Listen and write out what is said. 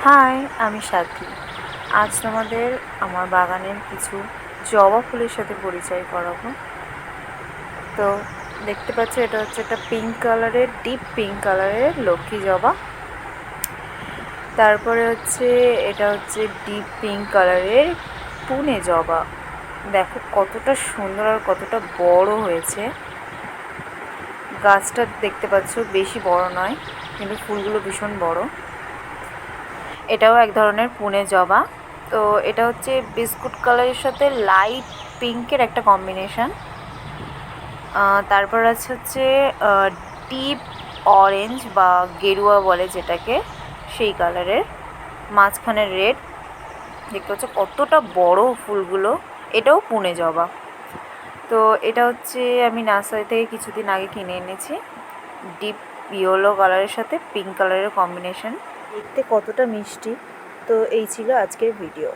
High, আমি সাথী। আজ তোমাদের আমার বাগানের কিছু জবা ফুলের সাথে পরিচয় করাবো। তো দেখতে পাচ্ছ, এটা হচ্ছে একটা পিঙ্ক কালারের, ডিপ পিঙ্ক কালারের লক্ষ্মী জবা। তারপরে হচ্ছে এটা হচ্ছে ডিপ পিঙ্ক কালারের পুনে জবা। দেখো কতটা সুন্দর আর কতটা বড় হয়েছে। গাছটা দেখতে পাচ্ছ বেশি বড় নয়, কিন্তু ফুলগুলো ভীষণ বড়। এটাও এক ধরনের পুনে জবা। তো এটা হচ্ছে বিস্কুট কালারের সাথে লাইট পিঙ্কের একটা কম্বিনেশন। তারপর আছে হচ্ছে ডিপ অরেঞ্জ বা গেরুয়া বলে যেটাকে, সেই কালারের, মাঝখানে রেড। দেখতে হচ্ছে কতটা বড় ফুলগুলো। এটাও পুনে জবা। তো এটা হচ্ছে আমি নার্সারি থেকে কিছুদিন আগে কিনে এনেছি। ডিপ ইয়েলো কালারের সাথে পিঙ্ক কালারের কম্বিনেশন, দেখতে কতটা মিষ্টি। তো এই ছিল আজকের ভিডিও।